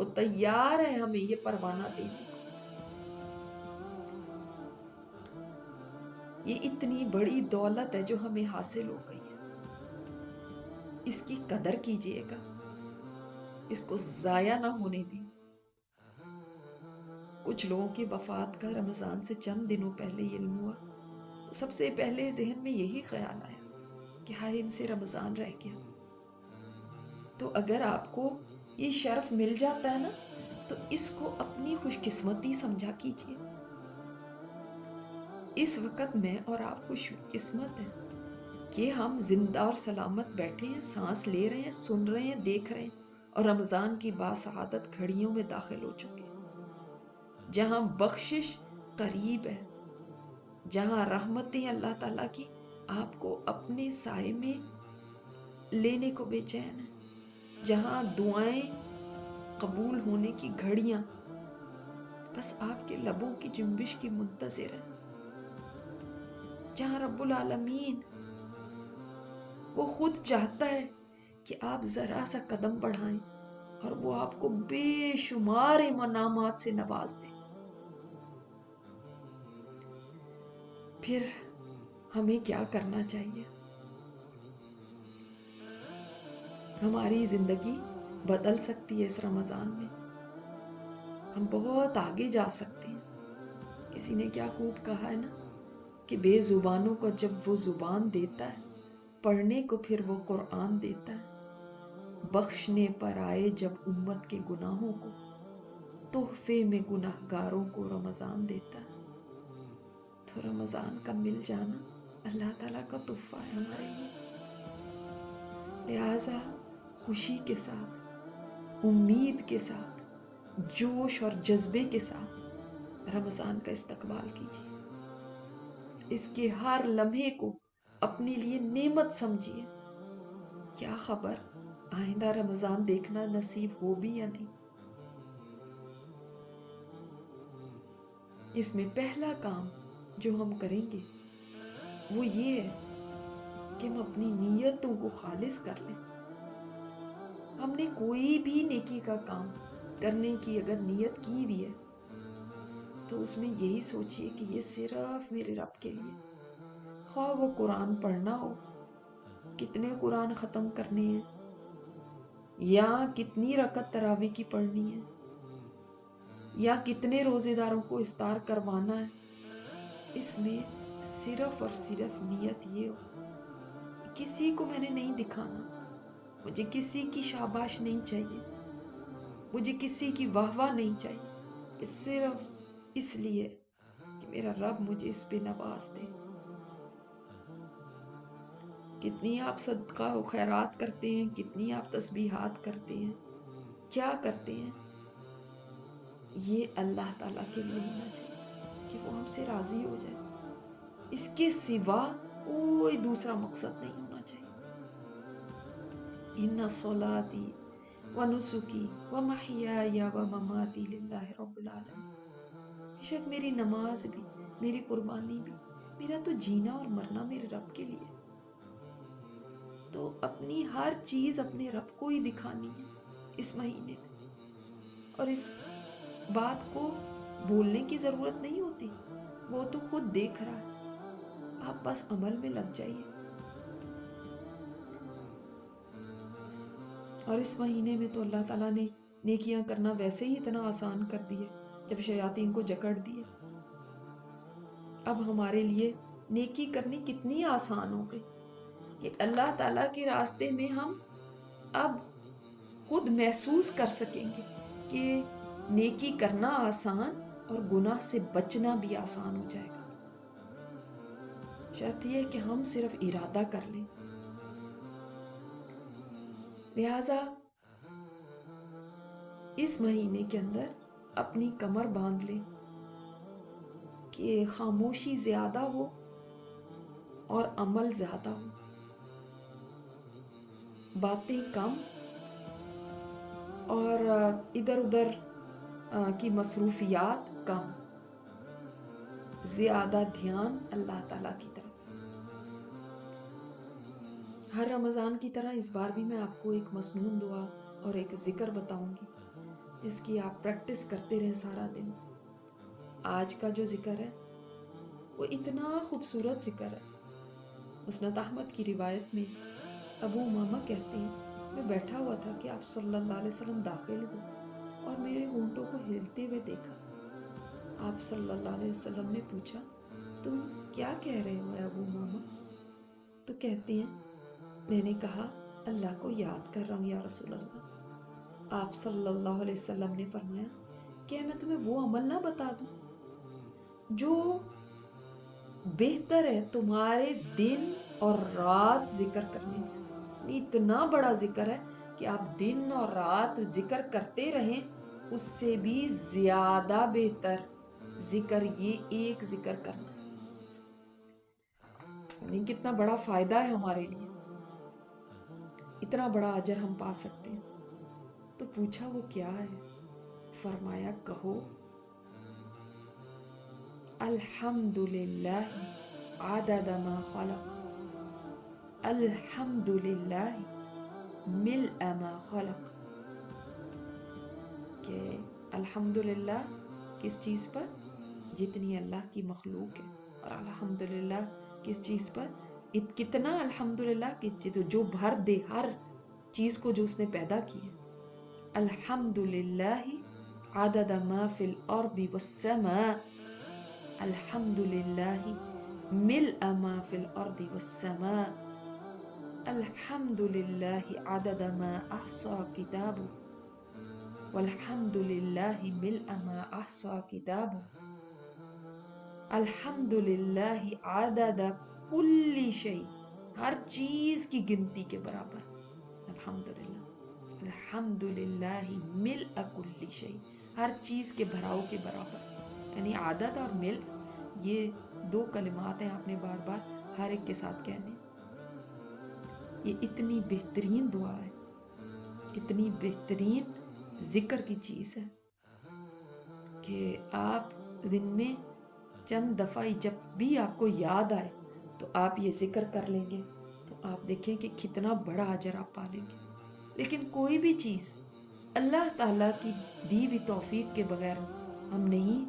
وہ تیار ہے ہمیں یہ پروانہ دینے کو. یہ اتنی بڑی دولت ہے جو ہمیں حاصل ہو گئی ہے. اس کی قدر کیجئے گا، اس کو ضائع نہ ہونے دیں. کچھ لوگوں کی وفات کا رمضان سے چند دنوں پہلے علم ہوا تو سب سے پہلے ذہن میں یہی خیال آیا کہ ہائے ان سے رمضان رہ گیا. تو اگر آپ کو یہ شرف مل جاتا ہے نا تو اس کو اپنی خوش قسمتی سمجھا کیجئے. اس وقت میں اور آپ خوش قسمت ہیں کہ ہم زندہ اور سلامت بیٹھے ہیں، سانس لے رہے ہیں، سن رہے ہیں، دیکھ رہے ہیں، اور رمضان کی باسعادت گھڑیوں میں داخل ہو چکے ہیں، جہاں بخشش قریب ہے، جہاں رحمتیں اللہ تعالیٰ کی آپ کو اپنے سائے میں لینے کو بے چین ہے، جہاں دعائیں قبول ہونے کی گھڑیاں بس آپ کے لبوں کی جنبش کی منتظر ہے، جہاں رب العالمین وہ خود چاہتا ہے کہ آپ ذرا سا قدم بڑھائیں اور وہ آپ کو بے شمار انعامات سے نواز دے. پھر ہمیں کیا کرنا چاہیے؟ ہماری زندگی بدل سکتی ہے اس رمضان میں، ہم بہت آگے جا سکتے ہیں. کسی نے کیا خوب کہا ہے نا کہ بے زبانوں کو جب وہ زبان دیتا ہے، پڑھنے کو پھر وہ قرآن دیتا ہے. بخشنے پر آئے جب امت کے گناہوں کو، تحفے میں گناہگاروں کو رمضان دیتا ہے. تو رمضان کا مل جانا اللہ تعالیٰ کا تحفہ ہے ہمارے لیے. لہٰذا خوشی کے ساتھ، امید کے ساتھ، جوش اور جذبے کے ساتھ رمضان کا استقبال کیجیے. اس کے ہر لمحے کو اپنے لیے نعمت سمجھیے. کیا خبر آئندہ رمضان دیکھنا نصیب ہو بھی یا نہیں. اس میں پہلا کام جو ہم کریں گے وہ یہ ہے کہ ہم اپنی نیتوں کو خالص کر لیں. ہم نے کوئی بھی نیکی کا کام کرنے کی اگر نیت کی بھی ہے تو اس میں یہی سوچیے کہ یہ صرف میرے رب کے لیے. خواہ وہ قرآن پڑھنا ہو، کتنے قرآن ختم کرنے ہیں، یا کتنی رکعت تراویح کی پڑھنی ہے، یا کتنے روزے داروں کو افطار کروانا ہے، اس میں صرف اور صرف نیت یہ ہو، کسی کو میں نے نہیں دکھانا، مجھے کسی کی شاباش نہیں چاہیے، مجھے کسی کی واہ واہ نہیں چاہیے، کہ صرف اس لیے کہ میرا رب مجھے اس پہ نواز دے. کتنی آپ صدقہ و خیرات کرتے ہیں، کتنی آپ تسبیحات کرتے ہیں، کیا کرتے ہیں، یہ اللہ تعالیٰ کے لیے ہونا چاہیے کہ وہ ہم سے راضی ہو جائے. اس کے سوا کوئی دوسرا مقصد نہیں ہونا چاہیے. ان صلاتی و نسکی و محیای و مماتی للہ رب العالمین. بے شک میری نماز بھی، میری قربانی بھی، میرا تو جینا اور مرنا میرے رب کے لیے. تو اپنی ہر چیز اپنے رب کو ہی دکھانی ہے اس مہینے میں. اور اس بات کو بولنے کی ضرورت نہیں ہوتی، وہ تو خود دیکھ رہا ہے، آپ بس عمل میں لگ جائیے. اور اس مہینے میں تو اللہ تعالیٰ نے نیکیاں کرنا ویسے ہی اتنا آسان کر دیے جب شیاطین کو جکڑ دیے. اب ہمارے لیے نیکی کرنی کتنی آسان ہو گئی کہ اللہ تعالیٰ کے راستے میں ہم اب خود محسوس کر سکیں گے کہ نیکی کرنا آسان اور گناہ سے بچنا بھی آسان ہو جائے گا. شرط یہ کہ ہم صرف ارادہ کر لیں. لہذا اس مہینے کے اندر اپنی کمر باندھ لیں کہ خاموشی زیادہ ہو اور عمل زیادہ ہو، باتیں کم اور ادھر ادھر کی مصروفیات کم، زیادہ دھیان اللہ تعالیٰ کی طرف. ہر رمضان کی طرح اس بار بھی میں آپ کو ایک مسنون دعا اور ایک ذکر بتاؤں گی جس کی آپ پریکٹس کرتے رہیں سارا دن. آج کا جو ذکر ہے وہ اتنا خوبصورت ذکر ہے. مسند احمد کی روایت میں ابو امامہ کہتے ہیں میں بیٹھا ہوا تھا کہ آپ صلی اللہ علیہ وسلم داخل ہوئے اور میرے ہونٹوں کو ہلتے ہوئے دیکھا. آپ صلی اللہ علیہ وسلم نے پوچھا تم کیا کہہ رہے ہو ابو امامہ؟ تو کہتے ہیں میں نے کہا اللہ کو یاد کر رہا ہوں یا رسول اللہ. آپ صلی اللہ علیہ وسلم نے فرمایا کہ میں تمہیں وہ عمل نہ بتا دوں جو بہتر ہے تمہارے دن اور رات ذکر کرنے سے. اتنا بڑا ذکر ہے کہ آپ دن اور رات ذکر کرتے رہیں، اس سے بھی زیادہ بہتر ذکر یہ ایک ذکر کرنا. یعنی کتنا بڑا فائدہ ہے ہمارے لیے، اتنا بڑا اجر ہم پا سکتے ہیں. تو پوچھا وہ کیا ہے؟ فرمایا کہو الحمدللہ عدد ما خلق، الحمدللہ ملء ما خلق. کہ الحمدللہ کس چیز پر؟ جتنی اللہ کی مخلوق ہے. اور الحمدللہ کس چیز پر؟ کتنا الحمدللہ جو بھر دے ہر چیز کو جو اس نے پیدا کی ہے. الحمدللہ عدد ما فی الارض والسماء، الحمدللہ ملء ما فی الارض والسماء، الحمدللہ عدد ما احصى کتابہ، والحمدللہ ملء ما احصى کتابہ، الحمدللہ عدد کل شیء، ہر چیز کی گنتی کے برابر. الحمدللہ الحمدللہ ملء کل شیء، ہر چیز کے بھراؤ کے برابر. یعنی عدد اور ملء یہ دو کلمات ہیں، آپ نے بار بار ہر ایک کے ساتھ کہنے. یہ اتنی بہترین دعا ہے، اتنی بہترین ذکر کی چیز ہے کہ آپ دن میں چند دفعہ جب بھی آپ کو یاد آئے تو آپ یہ ذکر کر لیں گے تو آپ دیکھیں کہ کتنا بڑا اجر آپ پا لیں گے. لیکن کوئی بھی چیز اللہ تعالیٰ کی دی ہوئی توفیق کے بغیر ہم نہیں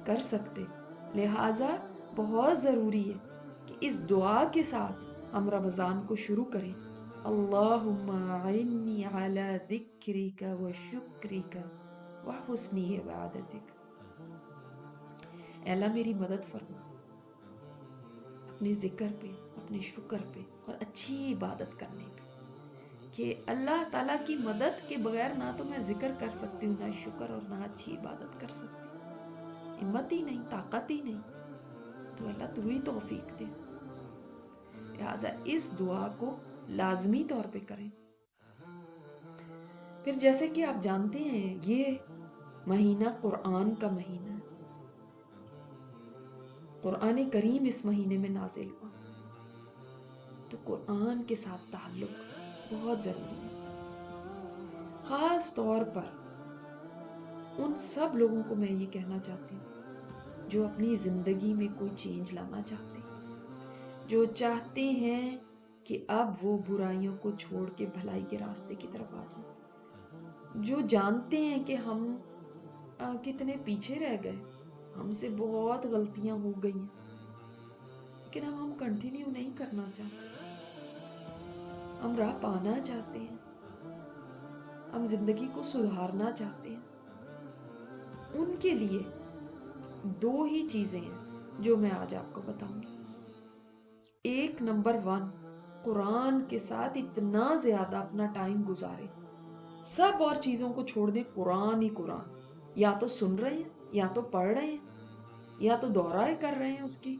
کر سکتے. لہٰذا بہت ضروری ہے کہ اس دعا کے ساتھ ہم رمضان کو شروع کریں. اللہم اعنی علی ذکرک و شکرک و حسن عبادتک. اے اللہ میری مدد فرما اپنے ذکر پہ، اپنے شکر پہ اور اچھی عبادت کرنے پہ. کہ اللہ تعالیٰ کی مدد کے بغیر نہ تو میں ذکر کر سکتی ہوں، نہ شکر اور نہ اچھی عبادت کر سکتی. ہمت ہی نہیں، طاقت ہی نہیں. تو اللہ تو ہی توفیق دے. لہٰذا اس دعا کو لازمی طور پہ کریں. پھر جیسے کہ آپ جانتے ہیں یہ مہینہ قرآن کا مہینہ ہے. قرآن کریم اس مہینے میں نازل ہوا، تو قرآن کے ساتھ تعلق بہت ضروری ہے. خاص طور پر ان سب لوگوں کو میں یہ کہنا چاہتی ہوں جو اپنی زندگی میں کوئی چینج لانا چاہتے ہیں، جو چاہتے ہیں کہ اب وہ برائیوں کو چھوڑ کے بھلائی کے راستے کی طرف آ جائیں، جو جانتے ہیں کہ ہم کتنے پیچھے رہ گئے، ہم سے بہت غلطیاں ہو گئی ہیں، لیکن اب ہم کنٹینیو نہیں کرنا چاہتے، ہم راہ پانا چاہتے ہیں، ہم زندگی کو سدھارنا چاہتے ہیں. ان کے لیے دو ہی چیزیں ہیں جو میں آج آپ کو بتاؤں گی. ایک نمبر 1، قرآن کے ساتھ اتنا زیادہ اپنا ٹائم گزارے، سب اور چیزوں کو چھوڑ دیں، قرآن ہی قرآن. یا تو سن رہے ہیں، یا تو پڑھ رہے ہیں، یا تو دورائے کر رہے ہیں اس کی،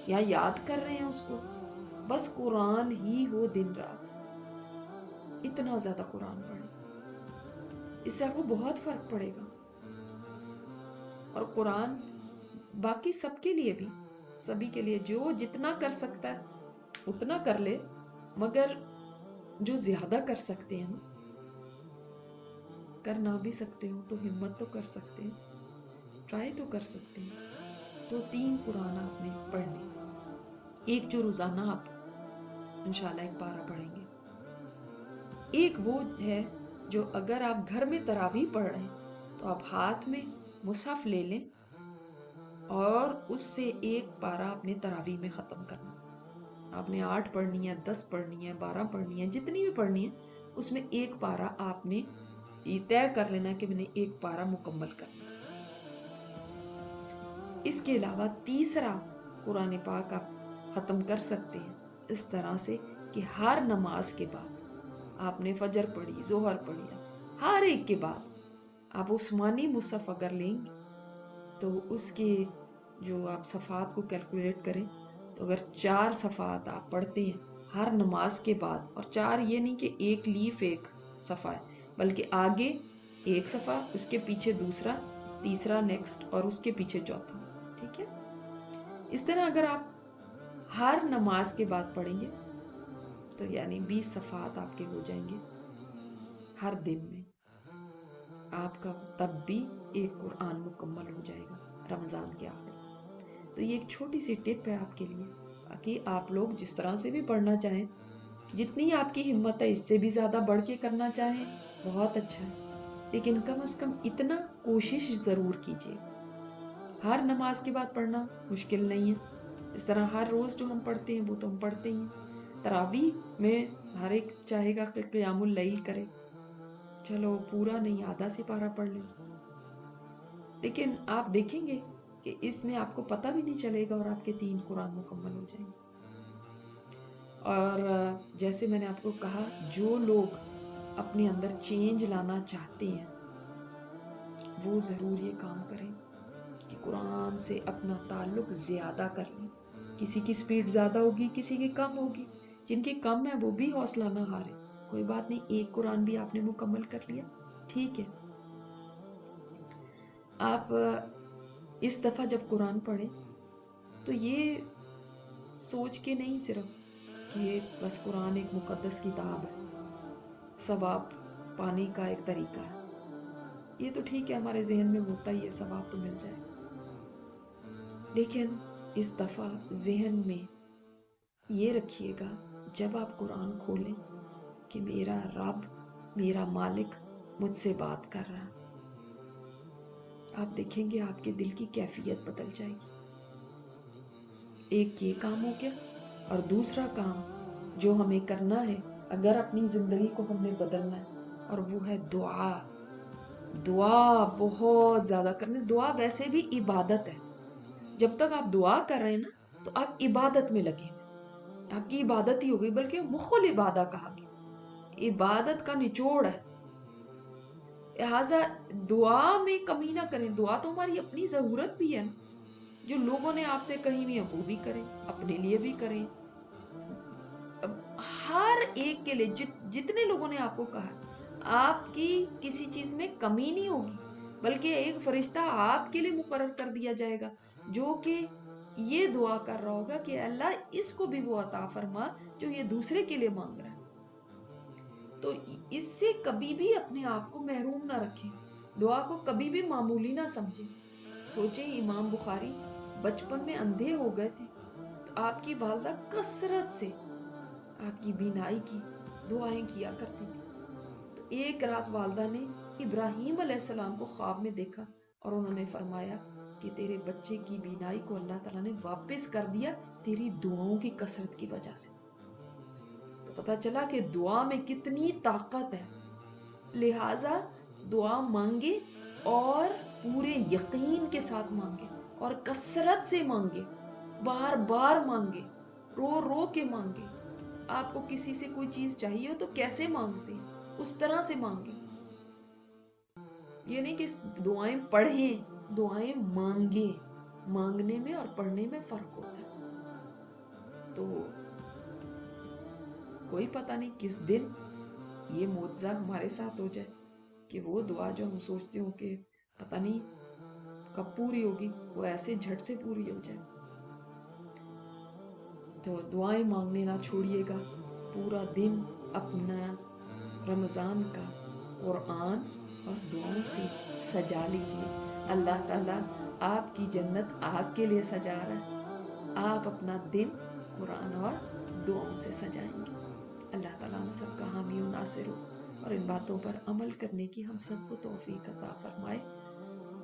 یا یاد کر رہے ہیں اس کو. بس قرآن ہی ہو دن رات. اتنا زیادہ قرآن پڑھیں، اس سے آپ کو بہت فرق پڑے گا. اور قرآن باقی سب کے لیے بھی، سبھی کے لیے جو جتنا کر سکتا ہے اتنا کر لے، مگر جو زیادہ کر سکتے ہیں نا، کر نہ بھی سکتے ہو تو ہمت تو کر سکتے ہیں، ٹرائی تو کر سکتے ہیں. تو 3 قرآن آپ نے پڑھنے، ایک جو روزانہ آپ انشاءاللہ 1 پارہ پڑھیں گے، ایک وہ ہے جو اگر آپ گھر میں تراویح پڑھ رہے ہیں تو آپ ہاتھ میں مصحف لے لیں اور اس سے ایک پارہ اپنے تراویح میں ختم کرنا. آپ نے 8 پڑھنی ہے، 10 پڑھنی ہے، 12 پڑھنی ہے، جتنی بھی پڑھنی ہے، اس میں ایک پارہ آپ نے یہ طے کر لینا کہ میں نے ایک پارہ مکمل کرنا. اس کے علاوہ تیسرا قرآن پاک آپ ختم کر سکتے ہیں اس طرح سے کہ ہر نماز کے بعد، آپ نے فجر پڑھی، ظہر پڑھی، ہر ایک کے بعد آپ عثمانی مصحف اگر لیں گے تو اس کے جو آپ صفحات کو کیلکولیٹ کریں تو اگر 4 صفحات آپ پڑھتے ہیں ہر نماز کے بعد، اور 4 یہ نہیں کہ ایک لیف ایک صفحہ ہے، بلکہ آگے ایک صفحہ، اس کے پیچھے دوسرا، تیسرا نیکسٹ، اور اس کے پیچھے چوتھا. ٹھیک ہے؟ اس طرح اگر آپ ہر نماز کے بعد پڑھیں گے تو یعنی 20 صفحات آپ کے ہو جائیں گے ہر دن میں. آپ کا تب بھی ایک قرآن مکمل ہو جائے گا رمضان کے آخر. تو یہ ایک چھوٹی سی ٹپ ہے آپ کے لیے کہ آپ لوگ جس طرح سے بھی پڑھنا چاہیں، جتنی آپ کی ہمت ہے اس سے بھی زیادہ بڑھ کے کرنا چاہیں بہت اچھا ہے، لیکن کم از کم اتنا کوشش ضرور کیجیے. ہر نماز کے بعد پڑھنا مشکل نہیں ہے. اس طرح ہر روز جو ہم پڑھتے ہیں وہ تو ہم پڑھتے ہی ہیں. تراویح میں ہر ایک چاہے گا کہ قیام اللیل کرے، چلو پورا نہیں، آدھا سے پارہ پڑھ لیں، لیکن آپ دیکھیں گے کہ اس میں آپ کو پتہ بھی نہیں چلے گا اور آپ کے 3 قرآن مکمل ہو جائیں گے. اور جیسے میں نے آپ کو کہا، جو لوگ اپنے اندر چینج لانا چاہتے ہیں وہ ضرور یہ کام کریں کہ قرآن سے اپنا تعلق زیادہ کر لیں. کسی کی سپیڈ زیادہ ہوگی، کسی کی کم ہوگی. جن کی کم ہے وہ بھی حوصلہ نہ ہارے، کوئی بات نہیں، ایک قرآن بھی آپ نے مکمل کر لیا، ٹھیک ہے. آپ اس دفعہ جب قرآن پڑھیں تو یہ سوچ کے نہیں صرف کہ بس قرآن ایک مقدس کتاب ہے، ثواب پانے کا ایک طریقہ ہے. یہ تو ٹھیک ہے، ہمارے ذہن میں ہوتا ہی ہے ثواب تو مل جائے، لیکن اس دفعہ ذہن میں یہ رکھیے گا جب آپ قرآن کھولیں کہ میرا رب، میرا مالک مجھ سے بات کر رہا. آپ دیکھیں گے آپ کے دل کی کیفیت بدل جائے گی. ایک یہ کام ہو گیا، اور دوسرا کام جو ہمیں کرنا ہے اگر اپنی زندگی کو ہم نے بدلنا ہے، اور وہ ہے دعا. دعا بہت زیادہ کرنے. دعا ویسے بھی عبادت ہے. جب تک آپ دعا کر رہے ہیں نا تو آپ عبادت میں لگے ہوئے، آپ کی عبادت ہی ہو گئی، بلکہ مخ العبادہ کہا گیا، عبادت کا نچوڑ ہے. لہٰذا دعا میں کمی نہ کریں. دعا تو ہماری اپنی ضرورت بھی ہے نا، جو لوگوں نے آپ سے کہی ہوئی ہے وہ بھی کریں، اپنے لیے بھی کریں. ہر ایک کے لیے جتنے لوگوں نے آپ کو کہا، آپ کی کسی چیز میں کمی نہیں ہوگی، بلکہ ایک فرشتہ آپ کے لیے مقرر کر دیا جائے گا جو کہ یہ دعا کر رہا ہوگا کہ اللہ اس کو بھی وہ عطا فرما جو یہ دوسرے کے لیے مانگ رہا ہے. تو اس سے کبھی بھی اپنے آپ کو محروم نہ رکھیں. دعا کو کبھی بھی معمولی نہ سمجھیں. سوچیں امام بخاری بچپن میں اندھے ہو گئے تھے تو آپ کی والدہ کثرت سے آپ کی بینائی کی دعائیں کیا کرتی تھی. تو ایک رات والدہ نے ابراہیم علیہ السلام کو خواب میں دیکھا اور انہوں نے فرمایا کہ تیرے بچے کی بینائی کو اللہ تعالیٰ نے واپس کر دیا تیری دعاؤں کی کثرت کی وجہ سے. تو پتہ چلا کہ دعا میں کتنی طاقت ہے. لہٰذا دعا مانگے اور پورے یقین کے ساتھ مانگے، اور کثرت سے مانگے، بار بار مانگے، رو رو کے مانگے. آپ کو کسی سے کوئی چیز چاہیے ہو تو کیسے مانگتے ہیں اس طرح سے مانگے. یہ نہیں کہ دعائیں پڑھیں، دعائیں مانگے. مانگنے میں اور پڑھنے میں فرق ہوتا ہے. تو کوئی پتہ نہیں کس دن یہ معجزہ ہمارے ساتھ ہو جائے کہ وہ دعا جو ہم سوچتے ہوں کہ پتہ نہیں کب پوری ہوگی، وہ ایسے جھٹ سے پوری ہو جائے. تو دعائیں مانگنے نہ چھوڑیے گا. پورا دن اپنا رمضان کا قرآن اور دعاؤں سے سجا لیجیے. اللہ تعالیٰ آپ کی جنت آپ کے لیے سجا رہا ہے. آپ اپنا دن قرآن اور دعاؤں سے سجائیں گے. اللہ تعالیٰ ہم سب کا حامی و ناصر ہو اور ان باتوں پر عمل کرنے کی ہم سب کو توفیق عطا فرمائے۔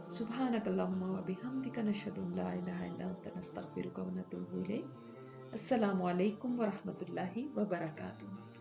سبحانک اللہم و بحمدک نشہد ان لا الہ الا انت نستغفرک و نتوب الیک۔ السلام علیکم ورحمۃ اللہ وبرکاتہ۔